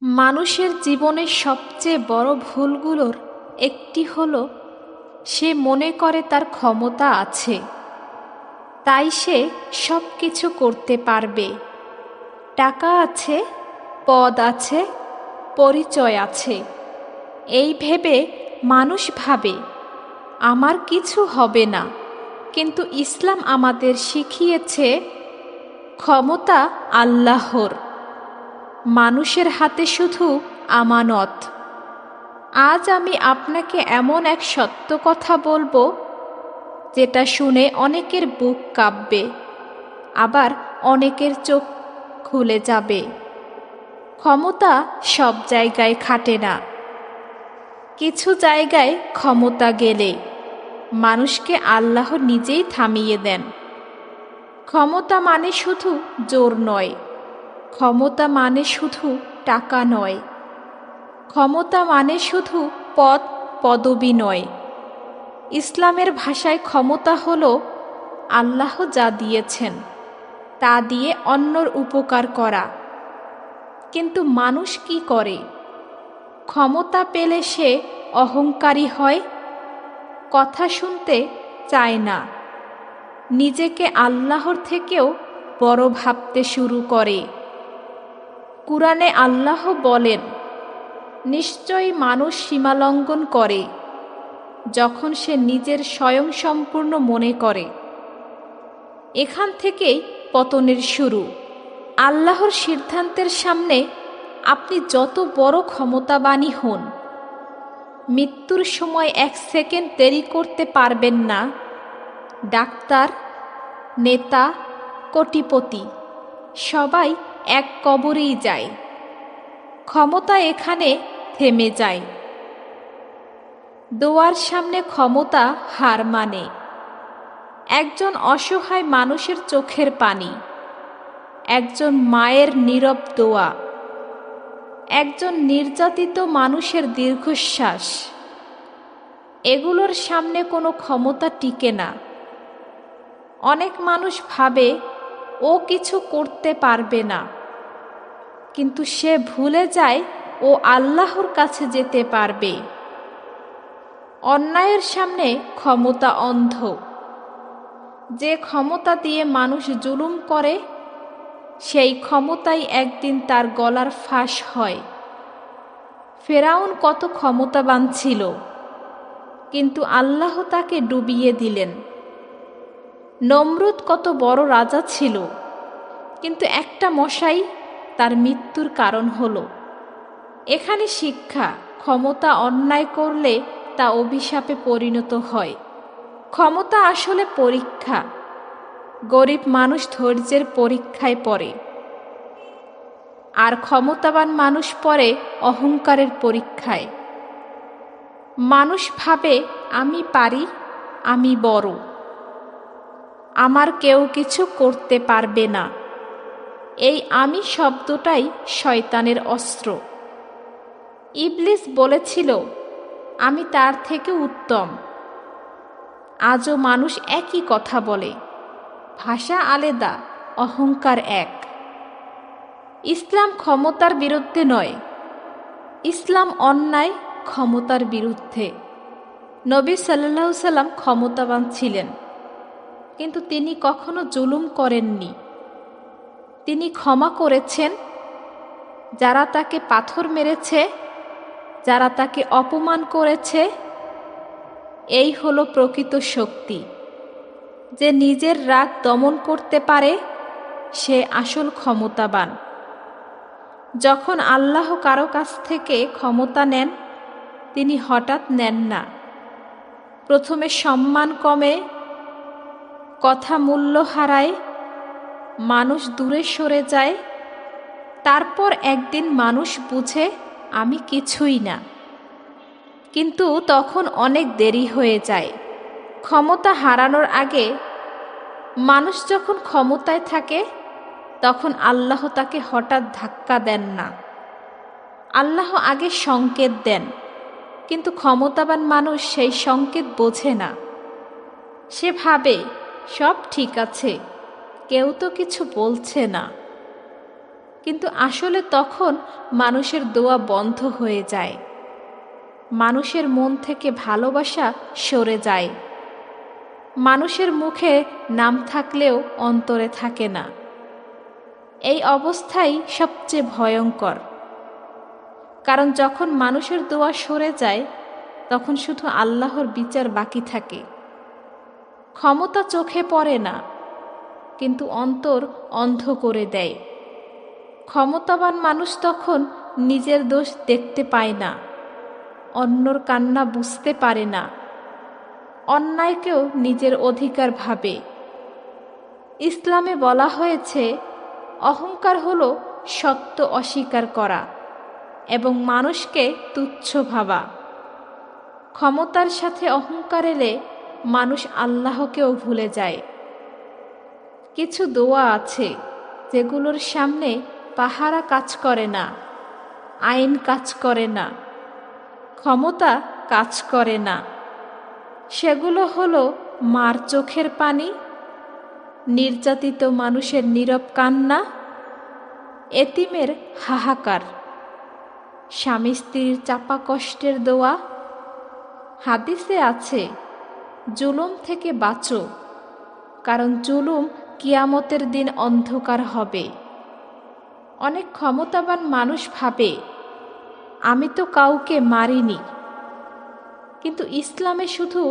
মানুষের জীবনের সবচেয়ে বড় ভুলগুলোর একটি হলো সে মনে করে তার ক্ষমতা আছে, তাই সে সব কিছু করতে পারবে। টাকা আছে, পদ আছে, পরিচয় আছে, এই ভেবে মানুষ ভাবে আমার কিছু হবে না। কিন্তু ইসলাম আমাদের শিখিয়েছে ক্ষমতা আল্লাহর, মানুষের হাতে শুধু আমানত। আজ আমি আপনাকে এমন এক সত্য কথা বলবো যেটা শুনে অনেকের বুক কাঁপবে, আবার অনেকের চোখ খুলে যাবে। ক্ষমতা সব জায়গায় খাটে না। কিছু জায়গায় ক্ষমতা গেলে মানুষকে আল্লাহ নিজেই থামিয়ে দেন। ক্ষমতা মানে শুধু জোর নয়, ক্ষমতা মানে শুধু টাকা নয়, ক্ষমতা মানে শুধু পদ পদবি নয়। ইসলামের ভাষায় ক্ষমতা হলো আল্লাহ যা দিয়েছেন তা দিয়ে অন্যর উপকার করা। কিন্তু মানুষ কি করে? ক্ষমতা পেলে সে অহংকারী হয়, কথা শুনতে চায় না, নিজেকে আল্লাহর থেকেও বড় ভাবতে শুরু করে। কুরআনে আল্লাহ বলেন, নিশ্চয়ই মানুষ সীমালঙ্ঘন করে যখন সে নিজের স্বয়ংসম্পূর্ণ মনে করে। এখান থেকেই পতনের শুরু। আল্লাহর সিদ্ধান্তের সামনে আপনি যত বড় ক্ষমতাবানই হন, মৃত্যুর সময় 1 সেকেন্ড দেরি করতে পারবেন না। ডাক্তার, নেতা, কোটিপতি সবাই এক কবরেই যায়। ক্ষমতা এখানে থেমে যায়। দোয়ার সামনে ক্ষমতা হার মানে। একজন অসহায় মানুষের চোখের পানি, একজন মায়ের নীরব দোয়া, একজন নির্যাতিত মানুষের দীর্ঘশ্বাস, এগুলোর সামনে কোনো ক্ষমতা টিকে না। অনেক মানুষ ভাবে ও কিছু করতে পারবে না, কিন্তু সে ভুলে যায় ও আল্লাহর কাছে যেতে পারবে। অন্যায়ের সামনে ক্ষমতা অন্ধ। যে ক্ষমতা দিয়ে মানুষ জুলুম করে, সেই ক্ষমতাই একদিন তার গলার ফাঁস হয়। ফেরাউন কত ক্ষমতাবান ছিল, কিন্তু আল্লাহ তাকে ডুবিয়ে দিলেন। নমরুদ কত বড় রাজা ছিল, কিন্তু একটা মশাই তার মৃত্যুর কারণ হলো। এখানে শিক্ষা, ক্ষমতা অন্যায় করলে তা অভিশাপে পরিণত হয়। ক্ষমতা আসলে পরীক্ষা। গরিব মানুষ ধৈর্যের পরীক্ষায় পড়ে, আর ক্ষমতাবান মানুষ পড়ে অহংকারের পরীক্ষায়। মানুষ ভাবে আমি পারি, আমি বড়, আমার কেউ কিছু করতে পারবে না। এই আমি শব্দটাই শয়তানের অস্ত্র। ইবলিস বলেছিল আমি তার থেকে উত্তম। আজও মানুষ একই কথা বলে, ভাষা আলাদা, অহংকার এক। ইসলাম ক্ষমতার বিরুদ্ধে নয়, ইসলাম অন্যায় ক্ষমতার বিরুদ্ধে। নবী সাল্লাল্লাহু আলাইহি সাল্লাম ক্ষমতাবান ছিলেন, কিন্তু তিনি কখনো জুলুম করেননি। তিনি ক্ষমা করেছেন যারা তাকে পাথর মেরেছে, যারা তাকে অপমান করেছে। এই হলো প্রকৃত শক্তি। যে নিজের রাগ দমন করতে পারে, সে আসল ক্ষমতাবান। যখন আল্লাহ কারো কাছ থেকে ক্ষমতা নেন, তিনি হঠাৎ নেন না। প্রথমে সম্মান কমে, কথা মূল্য হারায়, মানুষ দূরে সরে যায়। তারপর একদিন মানুষ বুঝে আমি কিছুই না, কিন্তু তখন অনেক দেরি হয়ে যায়। ক্ষমতা হারানোর আগে মানুষ যখন ক্ষমতায় থাকে, তখন আল্লাহ তাকে হঠাৎ ধাক্কা দেন না। আল্লাহ আগে সংকেত দেন, কিন্তু ক্ষমতাবান মানুষ সেই সংকেত বোঝে না। সে ভাবে সব ঠিক আছে, কেউ তো কিছু বলছে না। কিন্তু আসলে তখন মানুষের দোয়া বন্ধ হয়ে যায়, মানুষের মন থেকে ভালোবাসা সরে যায়, মানুষের মুখে নাম থাকলেও অন্তরে থাকে না। এই অবস্থাই সবচেয়ে ভয়ঙ্কর, কারণ যখন মানুষের দোয়া সরে যায় তখন শুধু আল্লাহর বিচার বাকি থাকে। ক্ষমতা চোখে পড়ে না, কিন্তু অন্তর অন্ধ করে দেয়। ক্ষমতাবান মানুষ তখন নিজের দোষ দেখতে পায় না, অন্যর কান্না বুঝতে পারে না, অন্যায়কেও নিজের অধিকার ভাবে। ইসলামে বলা হয়েছে, অহংকার হলো সত্য অস্বীকার করা এবং মানুষকে তুচ্ছ ভাবা। ক্ষমতার সাথে অহংকার এলে মানুষ আল্লাহকেও ভুলে যায়। কিছু দোয়া আছে যেগুলোর সামনে পাহারা কাজ করে না, আইন কাজ করে না, ক্ষমতা কাজ করে না। সেগুলো হলো মার চোখের পানি, নির্যাতিত মানুষের নীরব কান্না, এতিমের হাহাকার, স্বামী স্ত্রীর চাপা কষ্টের দোয়া। হাদিসে আছে, জুলুম থেকে বাঁচো, কারণ জুলুম কিয়ামতের দিন অন্ধকার হবে। অনেক ক্ষমতাবান মানুষ ভাবে, আমি তো কাউকে মারিনি। কিন্তু ইসলামে শুধু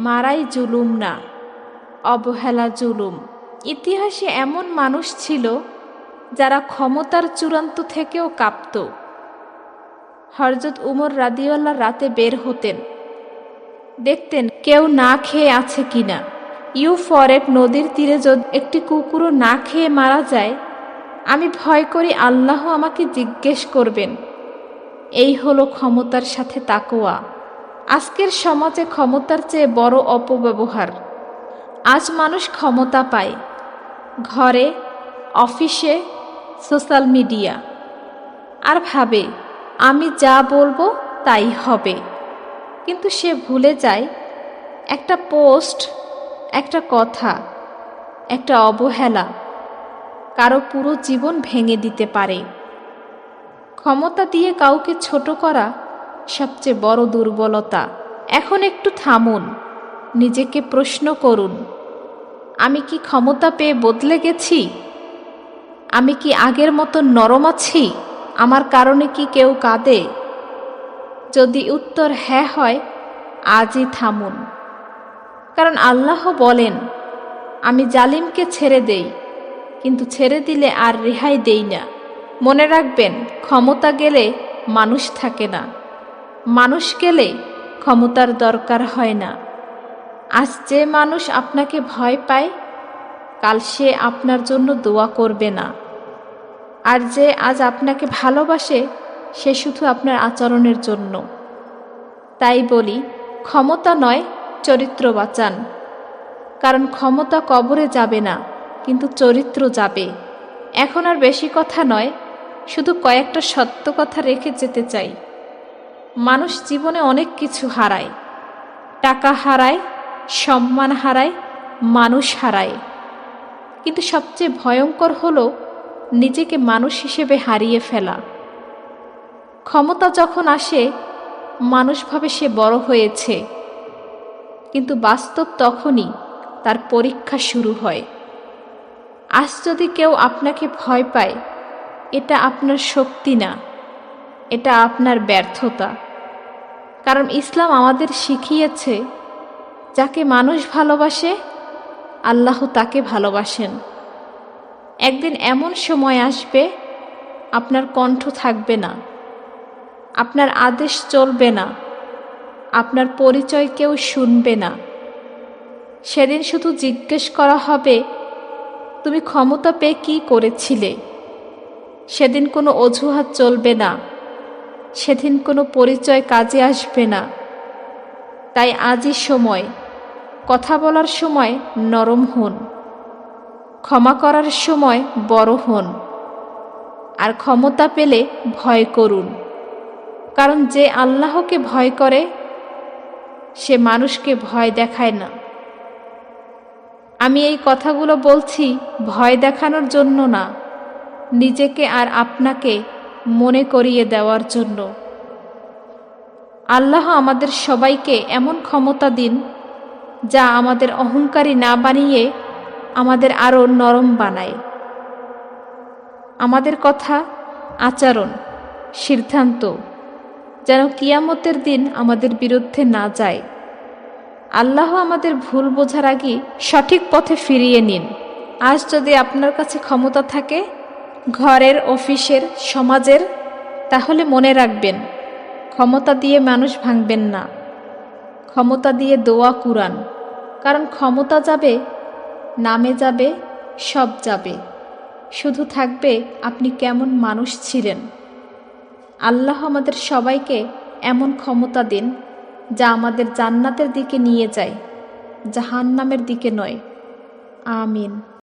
মারাই জুলুম না, অবহেলা জুলুম। ইতিহাসে এমন মানুষ ছিল যারা ক্ষমতার চূড়ান্ত থেকেও কাঁপত। হযরত উমর রাদিয়াল্লাহু রাতে বের হতেন, দেখতেন কেউ না খেয়ে আছে কিনা। ইউফরেট নদীর তীরে যদি একটি কুকুরও না খেয়ে মারা যায়, আমি ভয় করি আল্লাহ আমাকে জিজ্ঞেস করবেন। এই হলো ক্ষমতার সাথে তাকওয়া। আজকের সমাজে ক্ষমতার চেয়ে বড় অপব্যবহার। আজ মানুষ ক্ষমতা পায় ঘরে, অফিসে, সোশ্যাল মিডিয়া, আর ভাবে আমি যা বলবো তাই হবে। কিন্তু সে ভুলে যায়, একটা পোস্ট, একটা কথা, একটা অবহেলা কারো পুরো জীবন ভেঙে দিতে পারে। ক্ষমতা দিয়ে কাউকে ছোট করা সবচেয়ে বড় দুর্বলতা। এখন একটু থামুন, নিজেকে প্রশ্ন করুন, আমি কি ক্ষমতা পেয়ে বদলে গেছি? আমি কি আগের মতো নরম আছি? আমার কারণে কি কেউ কাঁদে? যদি উত্তর হ্যাঁ হয়, আজই থামুন। কারণ আল্লাহ বলেন, আমি জালিমকে ছেড়ে দেই, কিন্তু ছেড়ে দিলে আর রেহাই দেই না। মনে রাখবেন, ক্ষমতা গেলে মানুষ থাকে না, মানুষ গেলে ক্ষমতার দরকার হয় না। আজ যে মানুষ আপনাকে ভয় পায়, কাল সে আপনার জন্য দোয়া করবে না। আর যে আজ আপনাকে ভালোবাসে, সে শুধু আপনার আচরণের জন্য। তাই বলি, ক্ষমতা নয়, চরিত্র বাঁচান। কারণ ক্ষমতা কবরে যাবে না, কিন্তু চরিত্র যাবে। এখন আর বেশি কথা নয়, শুধু কয়েকটা সত্য কথা রেখে যেতে চাই। মানুষ জীবনে অনেক কিছু হারায়, টাকা হারায়, সম্মান হারায়, মানুষ হারায়, কিন্তু সবচেয়ে ভয়ঙ্কর হলো নিজেকে মানুষ হিসেবে হারিয়ে ফেলা। ক্ষমতা যখন আসে, মানুষ ভাবে সে বড় হয়েছে, কিন্তু বাস্তব তখনই তার পরীক্ষা শুরু হয়। আজ যদি কেউ আপনাকে ভয় পায়, এটা আপনার শক্তি না, এটা আপনার ব্যর্থতা। কারণ ইসলাম আমাদের শিখিয়েছে, যাকে মানুষ ভালোবাসে, আল্লাহ তাকে ভালোবাসেন। একদিন এমন সময় আসবে, আপনার কণ্ঠ থাকবে না, আপনার আদেশ চলবে না, আপনার পরিচয় কেউ শুনবে না। সেদিন শুধু জিজ্ঞেস করা হবে, তুমি ক্ষমতা পেয়ে কী করেছিলে? সেদিন কোনো অজুহাত চলবে না, সেদিন কোনো পরিচয় কাজে আসবে না। তাই আজই সময়, কথা বলার সময় নরম হন, ক্ষমা করার সময় বড় হন, আর ক্ষমতা পেলে ভয় করুন। কারণ যে আল্লাহকে ভয় করে, সে মানুষকে ভয় দেখায় না। আমি এই কথাগুলো বলছি ভয় দেখানোর জন্য না, নিজেকে আর আপনাকে মনে করিয়ে দেওয়ার জন্য। আল্লাহ আমাদের সবাইকে এমন ক্ষমতা দিন যা আমাদের অহংকারী না বানিয়ে আমাদের আরও নরম বানায়। আমাদের কথা, আচরণ, সিদ্ধান্ত যেন কিয়ামতের দিন আমাদের বিরুদ্ধে না যায়। আল্লাহ আমাদের ভুল বোঝার আগে সঠিক পথে ফিরিয়ে নিন। আজ যদি আপনার কাছে ক্ষমতা থাকে, ঘরের, অফিসের, সমাজের, তাহলে মনে রাখবেন, ক্ষমতা দিয়ে মানুষ ভাঙবেন না, ক্ষমতা দিয়ে দোয়া কুরান। কারণ ক্ষমতা যাবে, নামে যাবে, সব যাবে, শুধু থাকবে আপনি কেমন মানুষ ছিলেন। আল্লাহ আমাদের সবাইকে এমন ক্ষমতা দিন যা আমাদের জান্নাতের দিকে নিয়ে যায়, জাহান্নামের দিকে নয়। আমিন।